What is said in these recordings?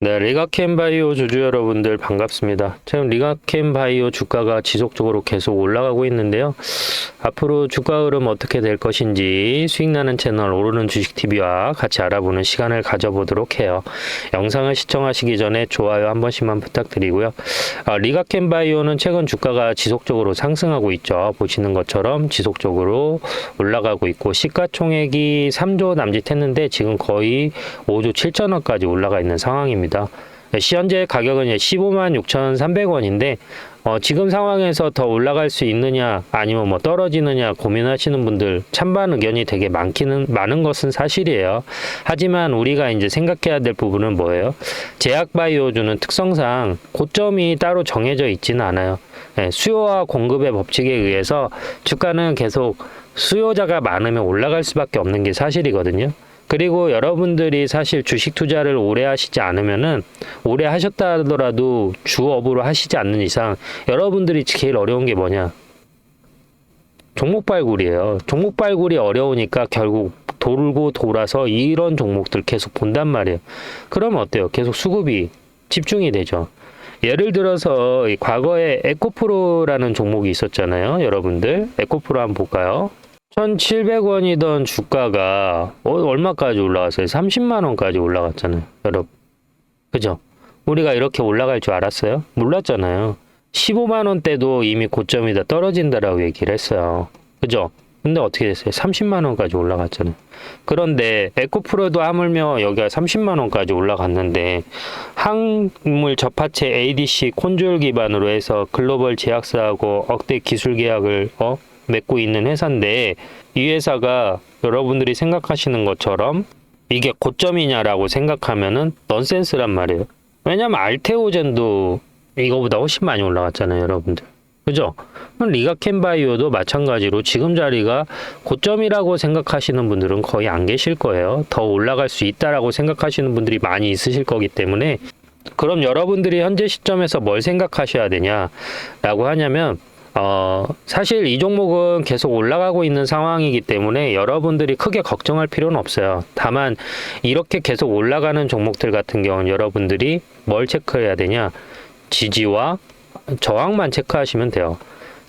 네, 리가켄바이오 주주 여러분들 반갑습니다. 지금 리가켄바이오 주가가 지속적으로 계속 올라가고 있는데요. 앞으로 주가 흐름 어떻게 될 것인지 수익나는 채널 오르는 주식TV와 같이 알아보는 시간을 가져보도록 해요. 영상을 시청하시기 전에 좋아요 한 번씩만 부탁드리고요. 리가켄바이오는 최근 주가가 지속적으로 상승하고 있죠. 보시는 것처럼 지속적으로 올라가고 있고 시가총액이 3조 남짓했는데 지금 거의 5조 7천원까지 올라가 있는 상황입니다. 현재 가격은 15만 6,300원인데 지금 상황에서 더 올라갈 수 있느냐 아니면 뭐 떨어지느냐 고민하시는 분들 찬반 의견이 되게 많은 것은 사실이에요. 하지만 우리가 이제 생각해야 될 부분은 뭐예요? 제약바이오주는 특성상 고점이 따로 정해져 있지는 않아요. 수요와 공급의 법칙에 의해서 주가는 계속 수요자가 많으면 올라갈 수밖에 없는 게 사실이거든요. 그리고 여러분들이 사실 주식 투자를 오래 하시지 않으면은 오래 하셨다 하더라도 주업으로 하시지 않는 이상 여러분들이 제일 어려운 게 뭐냐? 종목 발굴이에요. 종목 발굴이 어려우니까 결국 돌고 돌아서 이런 종목들 계속 본단 말이에요. 그러면 어때요? 계속 수급이 집중이 되죠. 예를 들어서 과거에 에코프로라는 종목이 있었잖아요. 여러분들 에코프로 한번 볼까요? 1,700원이던 주가가 얼마까지 올라갔어요? 30만 원까지 올라갔잖아요. 여러분. 그죠? 우리가 이렇게 올라갈 줄 알았어요? 몰랐잖아요. 15만 원대도 이미 고점이다 떨어진다라고 얘기를 했어요. 그죠? 근데 어떻게 됐어요? 30만 원까지 올라갔잖아요. 그런데 에코프로도 하물며 여기가 30만 원까지 올라갔는데 항물 접하체 ADC 콘조일 기반으로 해서 글로벌 제약사하고 억대 기술 계약을 맺고 있는 회사인데 이 회사가 여러분들이 생각하시는 것처럼 이게 고점이냐라고 생각하면은 넌센스란 말이에요. 왜냐면 알테오젠도 이거보다 훨씬 많이 올라갔잖아요, 여러분들. 그죠? 리가켄바이오도 마찬가지로 지금 자리가 고점이라고 생각하시는 분들은 거의 안 계실 거예요. 더 올라갈 수 있다라고 생각하시는 분들이 많이 있으실 거기 때문에 그럼 여러분들이 현재 시점에서 뭘 생각하셔야 되냐라고 하냐면 사실 이 종목은 계속 올라가고 있는 상황이기 때문에 여러분들이 크게 걱정할 필요는 없어요. 다만 이렇게 계속 올라가는 종목들 같은 경우는 여러분들이 뭘 체크해야 되냐? 지지와 저항만 체크하시면 돼요.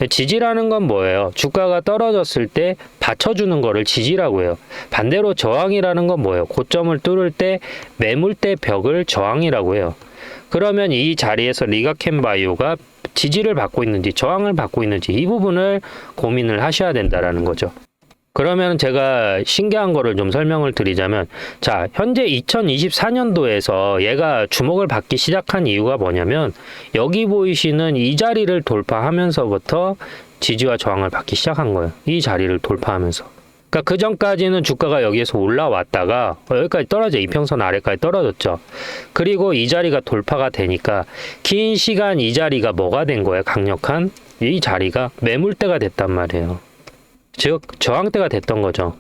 지지라는 건 뭐예요? 주가가 떨어졌을 때 받쳐주는 거를 지지라고 해요. 반대로 저항이라는 건 뭐예요? 고점을 뚫을 때 매물대 벽을 저항이라고 해요. 그러면 이 자리에서 리가켄바이오가 지지를 받고 있는지 저항을 받고 있는지 이 부분을 고민을 하셔야 된다라는 거죠. 그러면 제가 신기한 거를 좀 설명을 드리자면 자, 현재 2024년도에서 얘가 주목을 받기 시작한 이유가 뭐냐면 여기 보이시는 이 자리를 돌파하면서부터 지지와 저항을 받기 시작한 거예요. 이 자리를 돌파하면서. 그러니까 그 전까지는 주가가 여기에서 올라왔다가 여기까지 떨어져 이평선 아래까지 떨어졌죠. 그리고 이 자리가 돌파가 되니까 긴 시간 이 자리가 뭐가 된 거예요? 강력한 이 자리가 매물대가 됐단 말이에요. 즉 저항대가 됐던 거죠.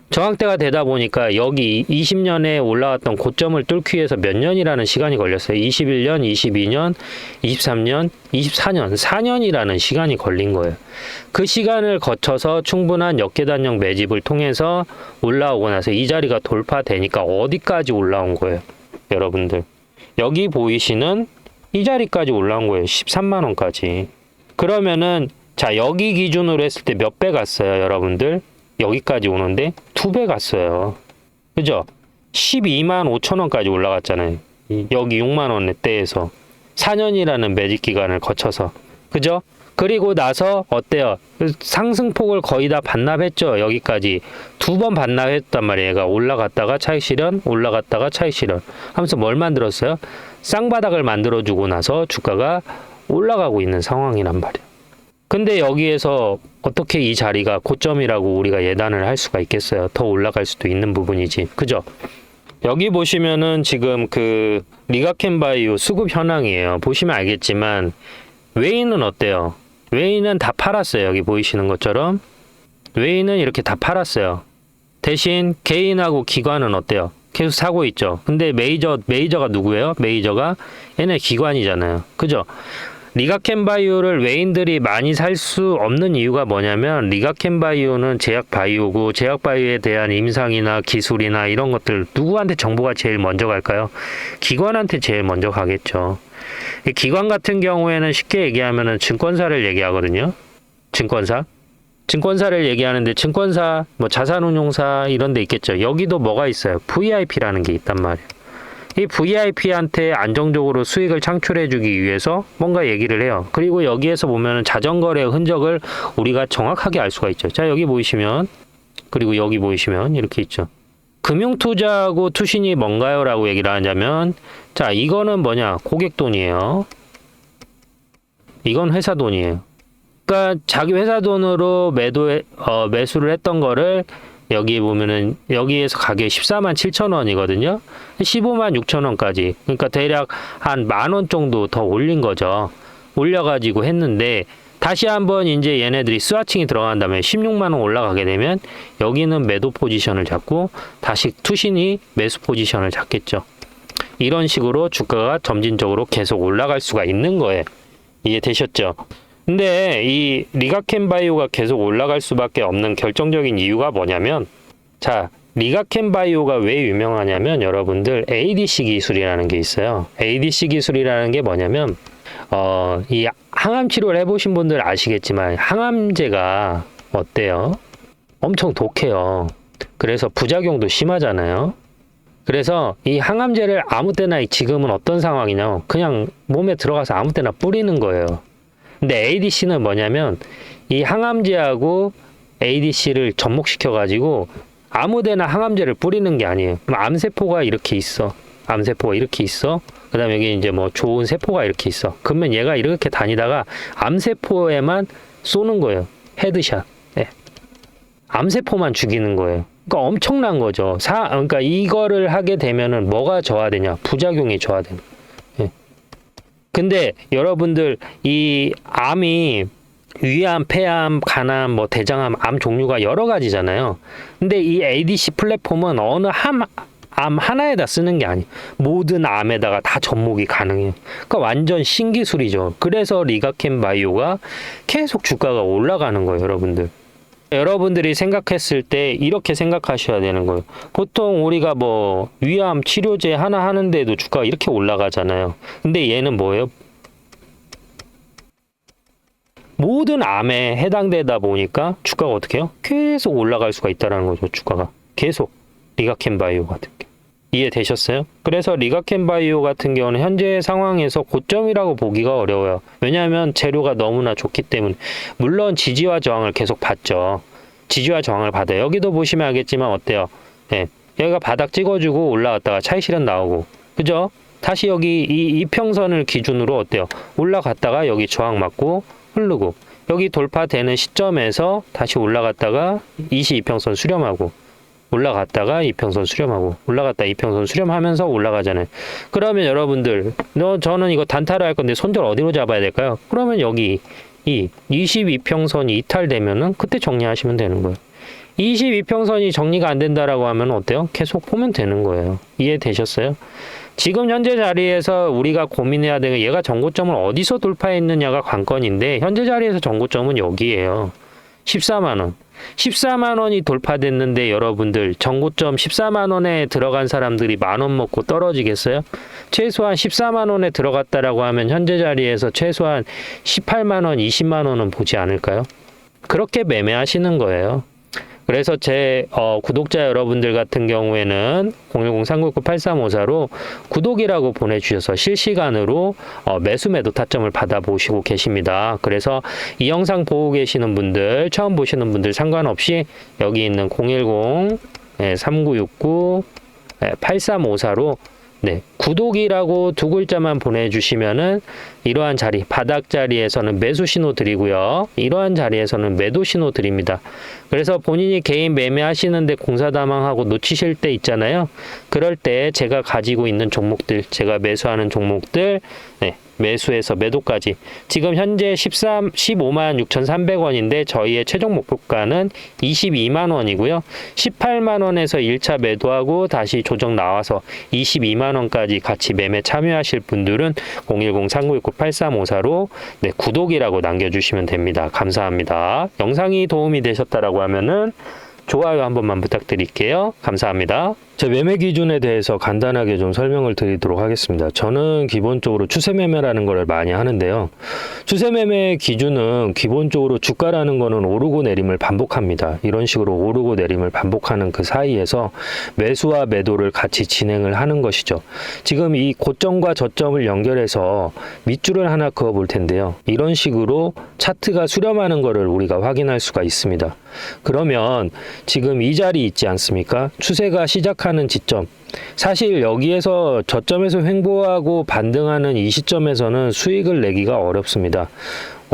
저항대가 되다 보니까 여기 20년에 올라왔던 고점을 뚫기 위해서 몇 년이라는 시간이 걸렸어요. 21년, 22년, 23년, 24년, 4년이라는 시간이 걸린 거예요. 그 시간을 거쳐서 충분한 역계단형 매집을 통해서 올라오고 나서 이 자리가 돌파되니까 어디까지 올라온 거예요? 여러분들. 여기 보이시는 이 자리까지 올라온 거예요. 13만 원까지. 그러면은 자, 여기 기준으로 했을 때 몇 배 갔어요, 여러분들? 여기까지 오는데 2배 갔어요. 그죠? 12만 5천 원까지 올라갔잖아요. 여기 6만 원대에서 4년이라는 매직 기간을 거쳐서. 그죠? 그리고 나서 어때요? 상승폭을 거의 다 반납했죠. 여기까지. 2번 반납했단 말이에요. 얘가 올라갔다가 차익 실현, 올라갔다가 차익 실현. 하면서 뭘 만들었어요? 쌍바닥을 만들어주고 나서 주가가 올라가고 있는 상황이란 말이에요. 근데 여기에서 어떻게 이 자리가 고점이라고 우리가 예단을 할 수가 있겠어요? 더 올라갈 수도 있는 부분이지. 그죠? 여기 보시면은 지금 그 리가켄바이오 수급 현황이에요. 보시면 알겠지만 외인은 어때요? 외인은 다 팔았어요. 여기 보이시는 것처럼. 외인은 이렇게 다 팔았어요. 대신 개인하고 기관은 어때요? 계속 사고 있죠. 근데 메이저가 누구예요? 메이저가 얘네 기관이잖아요. 그죠? 리가켄바이오를 외인들이 많이 살 수 없는 이유가 뭐냐면 리가켄바이오는 제약바이오고 제약바이오에 대한 임상이나 기술이나 이런 것들 누구한테 정보가 제일 먼저 갈까요? 기관한테 제일 먼저 가겠죠. 기관 같은 경우에는 쉽게 얘기하면은 증권사를 얘기하거든요. 증권사를 얘기하는데 증권사, 뭐 자산운용사 이런 데 있겠죠. 여기도 뭐가 있어요? VIP라는 게 있단 말이에요. 이 VIP한테 안정적으로 수익을 창출해주기 위해서 뭔가 얘기를 해요. 그리고 여기에서 보면은 자전거래의 흔적을 우리가 정확하게 알 수가 있죠. 자, 여기 보이시면, 그리고 여기 보이시면 이렇게 있죠. 금융투자하고 투신이 뭔가요? 라고 얘기를 하자면, 자, 이거는 뭐냐? 고객 돈이에요. 이건 회사 돈이에요. 그러니까 자기 회사 돈으로 매수를 했던 거를 여기 보면은 여기에서 가격이 14만 7천 원이거든요. 15만 6천 원까지. 그러니까 대략 한 10,000원 정도 더 올린 거죠. 올려가지고 했는데 다시 한번 이제 얘네들이 스와칭이 들어간 다음에 16만 원 올라가게 되면 여기는 매도 포지션을 잡고 다시 투신이 매수 포지션을 잡겠죠. 이런 식으로 주가가 점진적으로 계속 올라갈 수가 있는 거예요. 이해되셨죠? 근데 이 리가켄바이오가 계속 올라갈 수밖에 없는 결정적인 이유가 뭐냐면, 자, 리가켄바이오가 왜 유명하냐면 여러분들 ADC 기술이라는 게 있어요. ADC 기술이라는 게 뭐냐면 이 항암 치료를 해보신 분들 아시겠지만 항암제가 어때요? 엄청 독해요. 그래서 부작용도 심하잖아요. 그래서 이 항암제를 아무 때나 지금은 어떤 상황이냐, 그냥 몸에 들어가서 아무 때나 뿌리는 거예요. 근데 ADC는 뭐냐면 이 항암제하고 ADC를 접목시켜 가지고 아무데나 항암제를 뿌리는 게 아니에요. 그럼 암세포가 이렇게 있어. 암세포가 이렇게 있어. 그다음에 여기 이제 뭐 좋은 세포가 이렇게 있어. 그러면 얘가 이렇게 다니다가 암세포에만 쏘는 거예요. 헤드샷. 네. 암세포만 죽이는 거예요. 그러니까 엄청난 거죠. 그러니까 이거를 하게 되면은 뭐가 저하되냐? 부작용이 저하되는 거예요. 근데 여러분들 이 암이 위암, 폐암, 간암, 뭐 대장암, 암 종류가 여러 가지잖아요. 근데 이 ADC 플랫폼은 어느 암 하나에다 쓰는 게 아니에요. 모든 암에다가 다 접목이 가능해요. 그러니까 완전 신기술이죠. 그래서 리가켄바이오가 계속 주가가 올라가는 거예요, 여러분들. 여러분들이 생각했을 때 이렇게 생각하셔야 되는 거예요. 보통 우리가 뭐 위암 치료제 하나 하는데도 주가가 이렇게 올라가잖아요. 근데 얘는 뭐예요? 모든 암에 해당되다 보니까 주가가 어떻게 해요? 계속 올라갈 수가 있다는 거죠. 주가가 계속. 리가켄바이오 같은 게. 이해되셨어요? 그래서 리가켄바이오 같은 경우는 현재 상황에서 고점이라고 보기가 어려워요. 왜냐하면 재료가 너무나 좋기 때문에. 물론 지지와 저항을 계속 받죠. 지지와 저항을 받아요. 여기도 보시면 알겠지만 어때요? 네. 여기가 바닥 찍어주고 올라갔다가 차익 실현 나오고, 그죠? 다시 여기 이 이평선을 기준으로 어때요? 올라갔다가 여기 저항 맞고 흐르고, 여기 돌파되는 시점에서 다시 올라갔다가 22평선 수렴하고, 올라갔다가 이평선 수렴하고, 올라갔다 이평선 수렴하면서 올라가잖아요. 그러면 여러분들, 저는 이거 단타를 할 건데 손절 어디로 잡아야 될까요? 그러면 여기 이 22평선이 이탈되면은 그때 정리하시면 되는 거예요. 22평선이 정리가 안 된다라고 하면 어때요? 계속 보면 되는 거예요. 이해되셨어요? 지금 현재 자리에서 우리가 고민해야 되는 게 얘가 정고점을 어디서 돌파했느냐가 관건인데, 현재 자리에서 정고점은 여기에요. 14만 원. 14만 원이 돌파됐는데 여러분들 정고점 14만 원에 들어간 사람들이 10,000원 먹고 떨어지겠어요? 최소한 14만 원에 들어갔다라고 하면 현재 자리에서 최소한 18만 원, 20만 원은 보지 않을까요? 그렇게 매매하시는 거예요. 그래서 제 구독자 여러분들 같은 경우에는 010-399-8354로 구독이라고 보내주셔서 실시간으로 매수 매도 타점을 받아보시고 계십니다. 그래서 이 영상 보고 계시는 분들, 처음 보시는 분들 상관없이 여기 있는 010-3969-8354로 네, 구독이라고 두 글자만 보내주시면은 이러한 자리, 바닥 자리에서는 매수 신호 드리고요. 이러한 자리에서는 매도 신호 드립니다. 그래서 본인이 개인 매매하시는데 공사다망하고 놓치실 때 있잖아요. 그럴 때 제가 가지고 있는 종목들, 제가 매수하는 종목들, 네, 매수해서 매도까지 지금 현재 15만 6,300원인데 저희의 최종 목표가는 22만 원이고요. 18만 원에서 1차 매도하고 다시 조정 나와서 22만 원까지 같이 매매 참여하실 분들은 010-3969-8354로 구독이라고 남겨주시면 됩니다. 감사합니다. 영상이 도움이 되셨다라고 하면은 좋아요 한 번만 부탁드릴게요. 감사합니다. 제 매매 기준에 대해서 간단하게 좀 설명을 드리도록 하겠습니다. 저는 기본적으로 추세 매매라는 걸 많이 하는데요. 추세 매매 기준은 기본적으로 주가라는 거는 오르고 내림을 반복합니다. 이런 식으로 오르고 내림을 반복하는 그 사이에서 매수와 매도를 같이 진행을 하는 것이죠. 지금 이 고점과 저점을 연결해서 밑줄을 하나 그어 볼 텐데요. 이런 식으로 차트가 수렴하는 것을 우리가 확인할 수가 있습니다. 그러면 지금 이 자리 있지 않습니까? 추세가 시작하는 지점. 사실 여기에서 저점에서 횡보하고 반등하는 이 시점에서는 수익을 내기가 어렵습니다.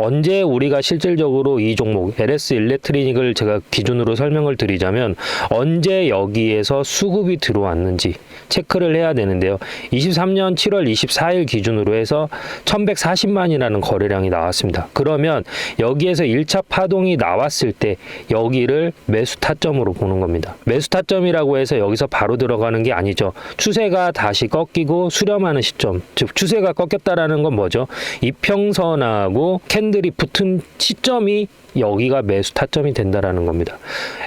언제 우리가 실질적으로 이 종목 LS 일렉트리닉을 제가 기준으로 설명을 드리자면 언제 여기에서 수급이 들어왔는지 체크를 해야 되는데요. 23년 7월 24일 기준으로 해서 1140만이라는 거래량이 나왔습니다. 그러면 여기에서 1차 파동이 나왔을 때 여기를 매수 타점으로 보는 겁니다. 매수 타점이라고 해서 여기서 바로 들어가는 게 아니죠. 추세가 다시 꺾이고 수렴하는 시점, 즉 추세가 꺾였다라는 건 뭐죠? 이평선하고 캔들이 붙은 시점이 여기가 매수 타점이 된다라는 겁니다.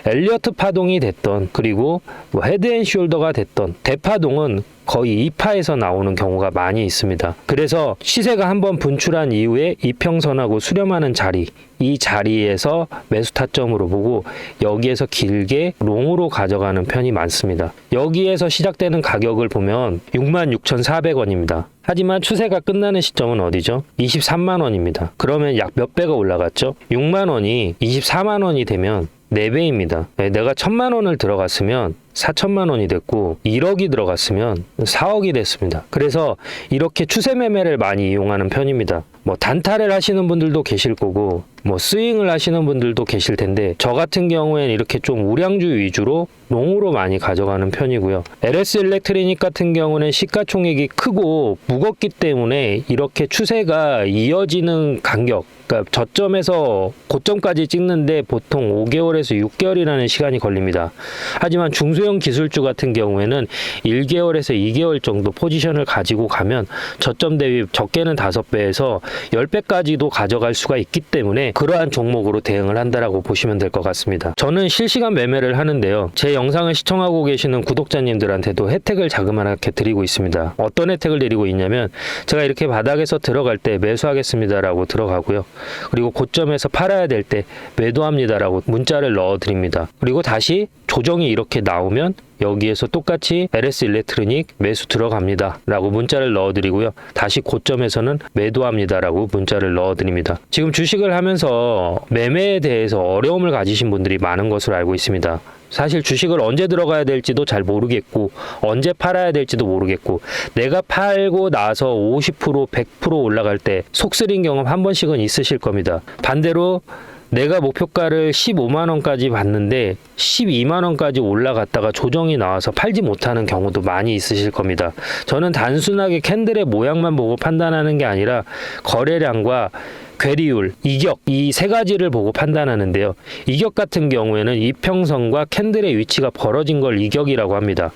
엘리어트 파동이 됐던 그리고 헤드앤숄더가 됐던 대파동은 거의 2파에서 나오는 경우가 많이 있습니다. 그래서 시세가 한번 분출한 이후에 이평선하고 수렴하는 자리, 이 자리에서 매수 타점으로 보고 여기에서 길게 롱으로 가져가는 편이 많습니다. 여기에서 시작되는 가격을 보면 66,400원입니다. 하지만 추세가 끝나는 시점은 어디죠? 23만 원입니다. 그러면 약 몇 배가 올라갔죠? 6만 원이 24만 원이 되면 4배입니다. 내가 1,000만 원을 들어갔으면 4천만 원이 됐고 1억이 들어갔으면 4억이 됐습니다. 그래서 이렇게 추세 매매를 많이 이용하는 편입니다. 단타를 하시는 분들도 계실 거고 스윙을 하시는 분들도 계실 텐데 저 같은 경우에는 이렇게 좀 우량주 위주로 롱으로 많이 가져가는 편이고요. LS 일렉트리닉 같은 경우는 시가총액이 크고 무겁기 때문에 이렇게 추세가 이어지는 간격, 그러니까 저점에서 고점까지 찍는데 보통 5개월에서 6개월이라는 시간이 걸립니다. 하지만 중소형 기술주 같은 경우에는 1개월에서 2개월 정도 포지션을 가지고 가면 저점 대비 적게는 5배에서 10배까지도 가져갈 수가 있기 때문에 그러한 종목으로 대응을 한다라고 보시면 될 것 같습니다. 저는 실시간 매매를 하는데요. 제 영상을 시청하고 계시는 구독자님들한테도 혜택을 자그마하게 드리고 있습니다. 어떤 혜택을 드리고 있냐면 제가 이렇게 바닥에서 들어갈 때 매수하겠습니다라고 들어가고요. 그리고 고점에서 팔아야 될 때 매도합니다라고 문자를 넣어드립니다. 그리고 다시 조정이 이렇게 나오면 여기에서 똑같이 LS 일렉트리닉 매수 들어갑니다 라고 문자를 넣어드리고요. 다시 고점에서는 매도합니다 라고 문자를 넣어드립니다. 지금 주식을 하면서 매매에 대해서 어려움을 가지신 분들이 많은 것으로 알고 있습니다. 사실 주식을 언제 들어가야 될지도 잘 모르겠고 언제 팔아야 될지도 모르겠고 내가 팔고 나서 50% 100% 올라갈 때 속쓰린 경험 한 번씩은 있으실 겁니다. 반대로 내가 목표가를 15만 원까지 봤는데 12만 원까지 올라갔다가 조정이 나와서 팔지 못하는 경우도 많이 있으실 겁니다. 저는 단순하게 캔들의 모양만 보고 판단하는 게 아니라 거래량과 괴리율, 이격 이 세 가지를 보고 판단하는데요. 이격 같은 경우에는 이평선과 캔들의 위치가 벌어진 걸 이격이라고 합니다.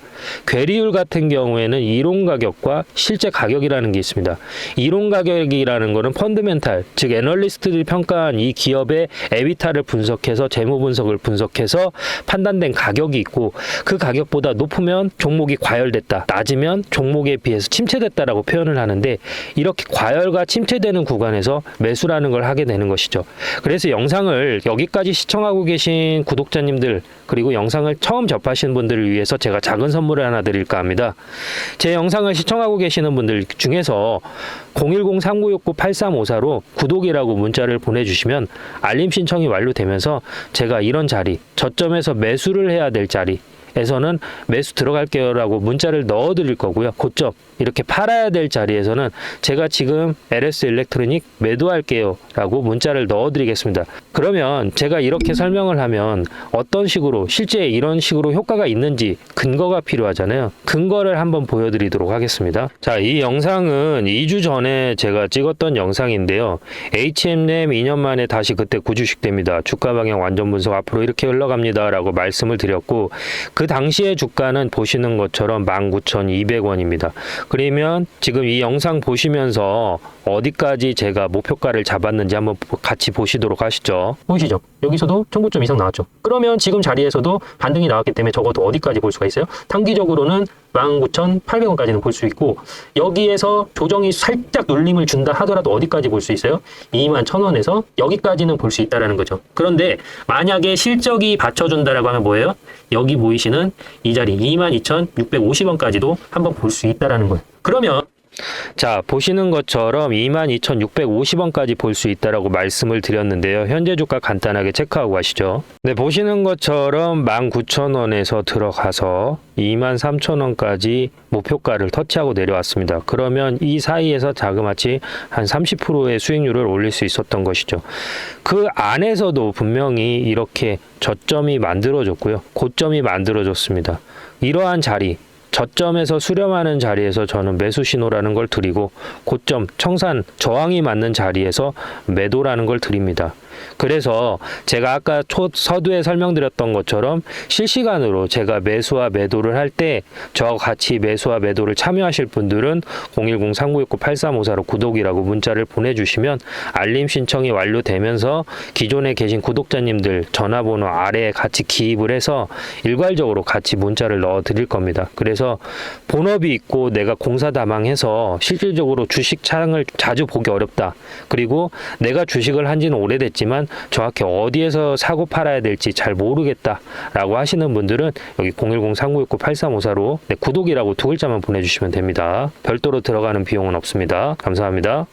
괴리율 같은 경우에는 이론 가격과 실제 가격이라는 게 있습니다. 이론 가격이라는 거는 펀드멘탈, 즉 애널리스트들이 평가한 이 기업의 에비타를 분석해서 재무 분석을 분석해서 판단된 가격이 있고 그 가격보다 높으면 종목이 과열됐다, 낮으면 종목에 비해서 침체됐다라고 표현을 하는데 이렇게 과열과 침체되는 구간에서 매수라는 걸 하게 되는 것이죠. 그래서 영상을 여기까지 시청하고 계신 구독자님들 그리고 영상을 처음 접하시는 분들을 위해서 제가 작은 선물을 하나 드릴까 합니다. 제 영상을 시청하고 계시는 분들 중에서 010-3969-8354로 구독이라고 문자를 보내주시면 알림 신청이 완료되면서 제가 이런 자리, 저점에서 매수를 해야 될 자리, 자리에서는 매수 들어갈게요라고 문자를 넣어 드릴 거고요. 고점 이렇게 팔아야 될 자리에서는 제가 지금 LS 일렉트로닉 매도할게요라고 문자를 넣어 드리겠습니다. 그러면 제가 이렇게 설명을 하면 어떤 식으로 실제 이런 식으로 효과가 있는지 근거가 필요하잖아요. 근거를 한번 보여드리도록 하겠습니다. 자, 이 영상은 2주 전에 제가 찍었던 영상인데요. HMM 2년 만에 다시 그때 구주식 됩니다. 주가 방향 완전 분석 앞으로 이렇게 흘러갑니다 라고 말씀을 드렸고, 그 당시의 주가는 보시는 것처럼 19,200원입니다. 그러면 지금 이 영상 보시면서 어디까지 제가 목표가를 잡았는지 한번 같이 보시도록 하시죠. 보이시죠? 여기서도 1900점 이상 나왔죠. 그러면 지금 자리에서도 반등이 나왔기 때문에 적어도 어디까지 볼 수가 있어요? 단기적으로는 19,800원까지는 볼 수 있고, 여기에서 조정이 살짝 눌림을 준다 하더라도 어디까지 볼 수 있어요? 21,000원에서 여기까지는 볼 수 있다라는 거죠. 그런데 만약에 실적이 받쳐준다라고 하면 뭐예요? 여기 보이시는 이 자리 22,650원까지도 한번 볼 수 있다라는 거예요. 그러면 자, 보시는 것처럼 22,650원까지 볼 수 있다라고 말씀을 드렸는데요. 현재 주가 간단하게 체크하고 가시죠. 네, 보시는 것처럼 19,000원에서 들어가서 23,000원까지 목표가를 터치하고 내려왔습니다. 그러면 이 사이에서 자그마치 한 30%의 수익률을 올릴 수 있었던 것이죠. 그 안에서도 분명히 이렇게 저점이 만들어졌고요. 고점이 만들어졌습니다. 이러한 자리, 저점에서 수렴하는 자리에서 저는 매수 신호라는 걸 드리고, 고점, 청산, 저항이 맞는 자리에서 매도라는 걸 드립니다. 그래서 제가 아까 서두에 설명드렸던 것처럼 실시간으로 제가 매수와 매도를 할 때 저와 같이 매수와 매도를 참여하실 분들은 010-3969-8354로 구독이라고 문자를 보내주시면 알림 신청이 완료되면서 기존에 계신 구독자님들 전화번호 아래에 같이 기입을 해서 일괄적으로 같이 문자를 넣어 드릴 겁니다. 그래서 본업이 있고 내가 공사다망해서 실질적으로 주식 창을 자주 보기 어렵다, 그리고 내가 주식을 한 지는 오래됐지만 정확히 어디에서 사고 팔아야 될지 잘 모르겠다라고 하시는 분들은 여기 010-3969-8354로 구독이라고 두 글자만 보내주시면 됩니다. 별도로 들어가는 비용은 없습니다. 감사합니다.